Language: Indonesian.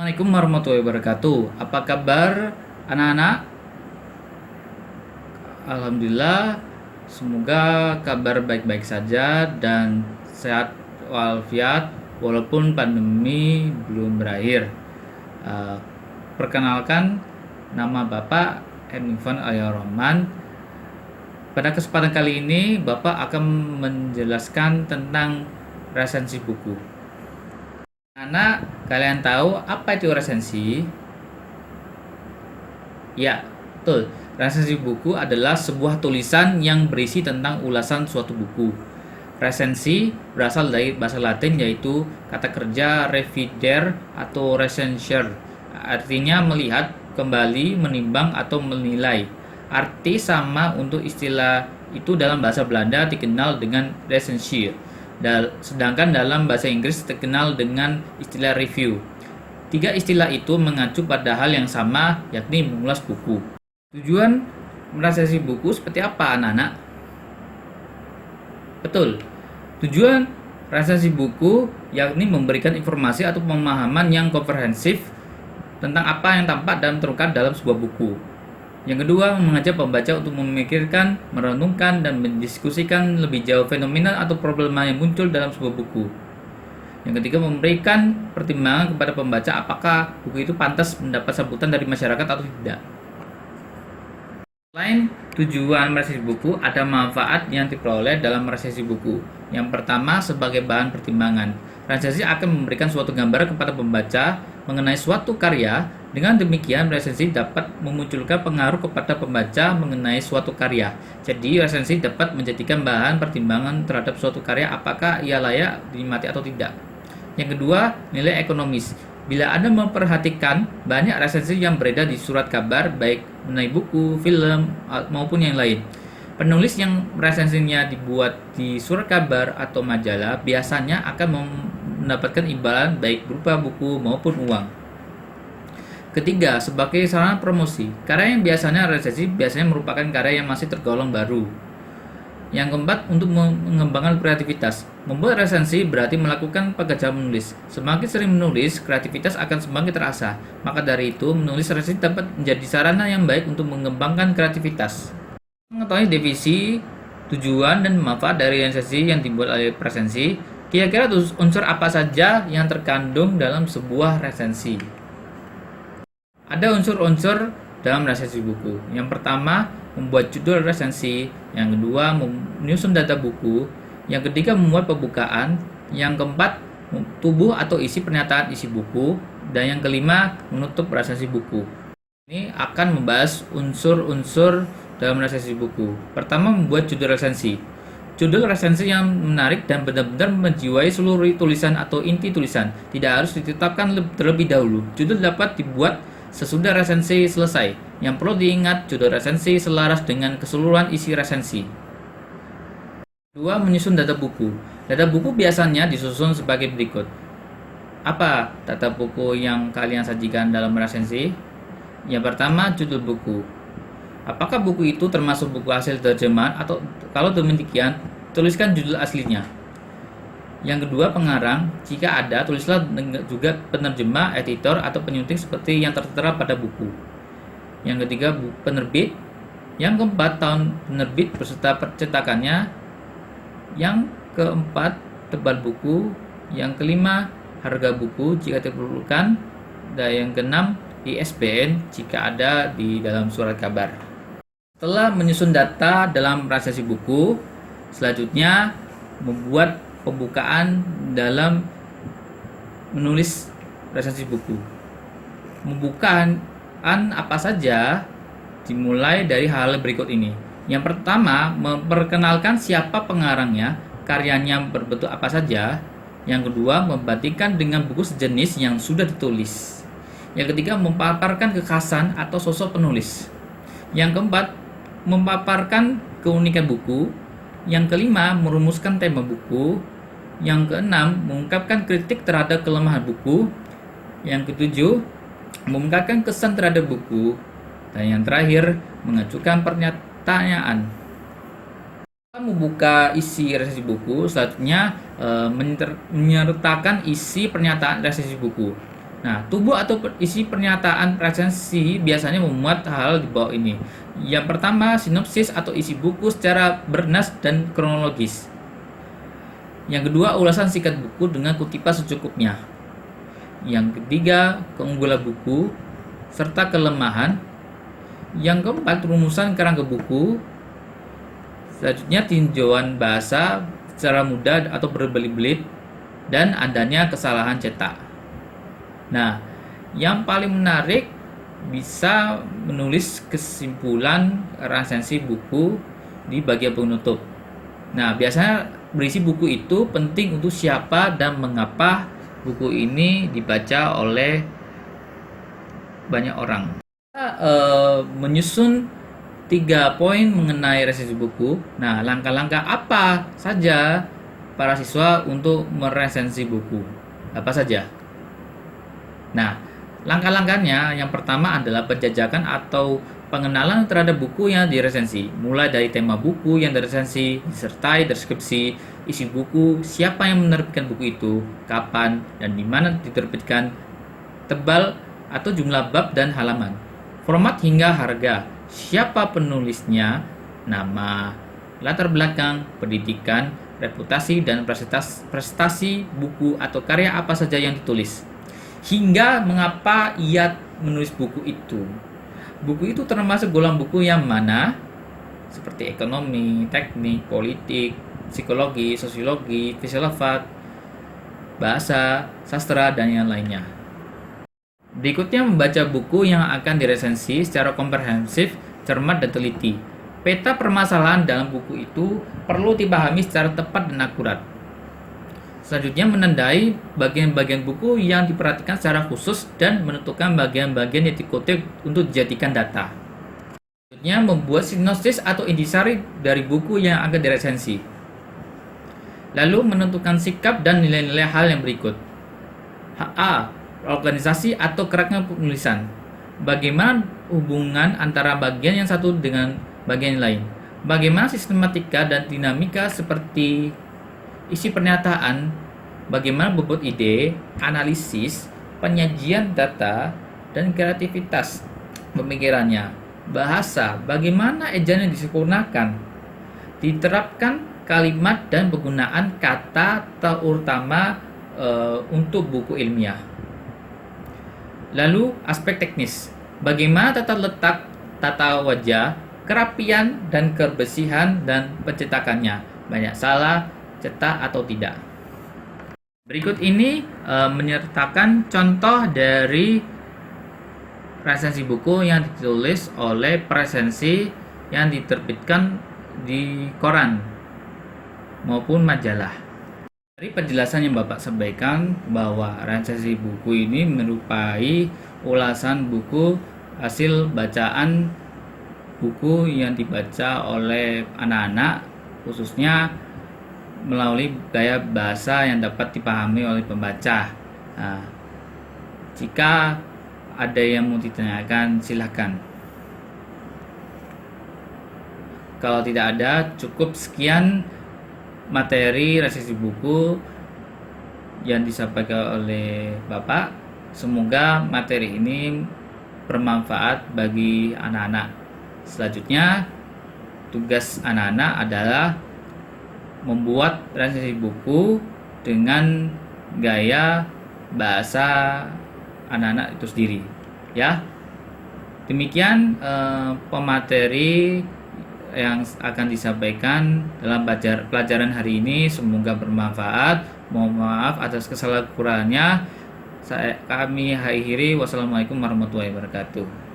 Assalamualaikum warahmatullahi wabarakatuh. Apa kabar anak-anak? Alhamdulillah, semoga kabar baik-baik saja dan sehat walafiat walaupun pandemi belum berakhir. Eh, Perkenalkan, nama Bapak M. Irfan Rahman. Pada kesempatan kali ini, Bapak akan menjelaskan tentang resensi buku. Anak, kalian tahu apa itu resensi? Ya, betul. Resensi buku adalah sebuah tulisan yang berisi tentang ulasan suatu buku. Resensi berasal dari bahasa Latin yaitu kata kerja revider atau recenser. Artinya melihat, kembali, menimbang atau menilai. Arti sama untuk istilah itu dalam bahasa Belanda dikenal dengan recensie. Sedangkan dalam bahasa Inggris terkenal dengan istilah review. Tiga istilah itu mengacu pada hal yang sama, yakni mengulas buku. Tujuan meresensi buku seperti apa, anak-anak? Betul. Tujuan resensi buku yakni memberikan informasi atau pemahaman yang komprehensif tentang apa yang tampak dan terungkap dalam sebuah buku. Yang kedua, mengajak pembaca untuk memikirkan, merenungkan, dan mendiskusikan lebih jauh fenomena atau problema yang muncul dalam sebuah buku. Yang ketiga, memberikan pertimbangan kepada pembaca apakah buku itu pantas mendapat sambutan dari masyarakat atau tidak. Selain tujuan meresensi buku, ada manfaat yang diperoleh dalam meresensi buku. Yang pertama, sebagai bahan pertimbangan. Resensi akan memberikan suatu gambaran kepada pembaca mengenai suatu karya. Dengan demikian, resensi dapat memunculkan pengaruh kepada pembaca mengenai suatu karya. Jadi, resensi dapat menjadikan bahan pertimbangan terhadap suatu karya apakah ia layak dinikmati atau tidak. Yang kedua, nilai ekonomis. Bila Anda memperhatikan banyak resensi yang beredar di surat kabar, baik mengenai buku, film, maupun yang lain. Penulis yang resensinya dibuat di surat kabar atau majalah biasanya akan mendapatkan imbalan baik berupa buku maupun uang. Ketiga, sebagai sarana promosi. Karya yang biasanya resensi biasanya merupakan karya yang masih tergolong baru. Yang keempat, untuk mengembangkan kreativitas. Membuat resensi berarti melakukan pekerjaan menulis. Semakin sering menulis, kreativitas akan semakin terasa. Maka dari itu, menulis resensi dapat menjadi sarana yang baik untuk mengembangkan kreativitas. Mengetahui definisi, tujuan, dan manfaat dari resensi yang dibuat oleh resensi, kira-kira unsur apa saja yang terkandung dalam sebuah resensi? Ada unsur-unsur dalam resensi buku. Yang pertama, membuat judul resensi. Yang kedua, menyusun data buku. Yang ketiga, membuat pembukaan. Yang keempat, tubuh atau isi pernyataan isi buku. Dan yang kelima, menutup resensi buku. Ini akan membahas unsur-unsur dalam resensi buku. Pertama, membuat judul resensi. Judul resensi yang menarik dan benar-benar menjiwai seluruh tulisan atau inti tulisan. Tidak harus ditetapkan terlebih dahulu. Judul dapat dibuat sesudah resensi selesai. Yang perlu diingat, judul resensi selaras dengan keseluruhan isi resensi. Kedua, menyusun data buku. Data buku biasanya disusun sebagai berikut. Apa data buku yang kalian sajikan dalam resensi? Yang pertama, judul buku. Apakah buku itu termasuk buku hasil terjemahan atau kalau demikian, tuliskan judul aslinya. Yang kedua, pengarang. Jika ada, tulislah juga penerjemah, editor, atau penyunting seperti yang tertera pada buku. Yang ketiga, penerbit. Yang keempat, tahun penerbit beserta percetakannya. Yang keempat, tebal buku. Yang kelima, harga buku jika diperlukan. Dan yang keenam, ISBN jika ada di dalam surat kabar. Setelah menyusun data dalam resensi buku, selanjutnya membuat pembukaan dalam menulis resensi buku. Pembukaan apa saja dimulai dari hal berikut ini. Yang pertama, memperkenalkan siapa pengarangnya, karyanya berbentuk apa saja. Yang kedua, membandingkan dengan buku sejenis yang sudah ditulis. Yang ketiga, memaparkan kekhasan atau sosok penulis. Yang keempat, memaparkan keunikan buku. Yang kelima, merumuskan tema buku. Yang keenam, mengungkapkan kritik terhadap kelemahan buku. Yang ketujuh, mengungkapkan kesan terhadap buku. Dan yang terakhir, mengajukan pertanyaan. Setelah membuka isi resensi buku, selanjutnya menyertakan isi pernyataan resensi buku. Nah, tubuh atau isi pernyataan resensi biasanya memuat hal di bawah ini. Yang pertama, sinopsis atau isi buku secara bernas dan kronologis. Yang kedua, ulasan singkat buku dengan kutipan secukupnya. Yang ketiga, keunggulan buku serta kelemahan. Yang keempat, rumusan kerangka buku. Selanjutnya, tinjauan bahasa secara mudah atau berbelit-belit dan adanya kesalahan cetak. Nah, yang paling menarik bisa menulis kesimpulan resensi buku di bagian penutup. Nah, biasanya berisi buku itu penting untuk siapa dan mengapa buku ini dibaca oleh banyak orang. Kita menyusun 3 poin mengenai resensi buku. Nah, langkah-langkah apa saja para siswa untuk meresensi buku? Apa saja? Nah, langkah-langkahnya yang pertama adalah penjajakan atau pengenalan terhadap buku yang diresensi, mulai dari tema buku yang diresensi, disertai deskripsi isi buku, siapa yang menerbitkan buku itu, kapan dan di mana diterbitkan, tebal atau jumlah bab dan halaman, format hingga harga, siapa penulisnya, nama, latar belakang, pendidikan, reputasi dan prestasi buku atau karya apa saja yang ditulis, hingga mengapa ia menulis buku itu. Buku itu termasuk golongan buku yang mana? Seperti ekonomi, teknik, politik, psikologi, sosiologi, filsafat, bahasa, sastra, dan yang lainnya. Berikutnya membaca buku yang akan diresensi secara komprehensif, cermat, dan teliti. Peta permasalahan dalam buku itu perlu dipahami secara tepat dan akurat. Selanjutnya menandai bagian-bagian buku yang diperhatikan secara khusus dan menentukan bagian-bagian yang dikutip untuk dijadikan data. Selanjutnya membuat sinopsis atau intisari dari buku yang akan diresensi. Lalu menentukan sikap dan nilai-nilai hal yang berikut. A. Organisasi atau kerangka penulisan. Bagaimana hubungan antara bagian yang satu dengan bagian yang lain? Bagaimana sistematika dan dinamika seperti isi pernyataan, bagaimana bobot ide, analisis, penyajian data, dan kreativitas pemikirannya. Bahasa, bagaimana ejaan yang disempurnakan, diterapkan kalimat dan penggunaan kata terutama untuk buku ilmiah. Lalu aspek teknis, bagaimana tata letak, tata wajah, kerapian dan kebersihan dan pencetakannya, banyak salah, cetak atau tidak. Berikut ini menyertakan contoh dari resensi buku yang ditulis oleh presensi yang diterbitkan di koran maupun majalah. Dari penjelasan yang Bapak sampaikan bahwa resensi buku ini merupakan ulasan buku hasil bacaan buku yang dibaca oleh anak-anak, khususnya melalui gaya bahasa yang dapat dipahami oleh pembaca. Nah, jika ada yang mau ditanyakan, silakan. Kalau tidak ada, cukup sekian materi resensi buku yang disampaikan oleh Bapak. Semoga materi ini bermanfaat bagi anak-anak. Selanjutnya, tugas anak-anak adalah membuat resensi buku dengan gaya bahasa anak-anak itu sendiri, ya. Demikian pemateri yang akan disampaikan dalam pelajaran hari ini, semoga bermanfaat. Mohon maaf atas kesalahan kekurangannya. Kami akhiri. Wassalamualaikum warahmatullahi wabarakatuh.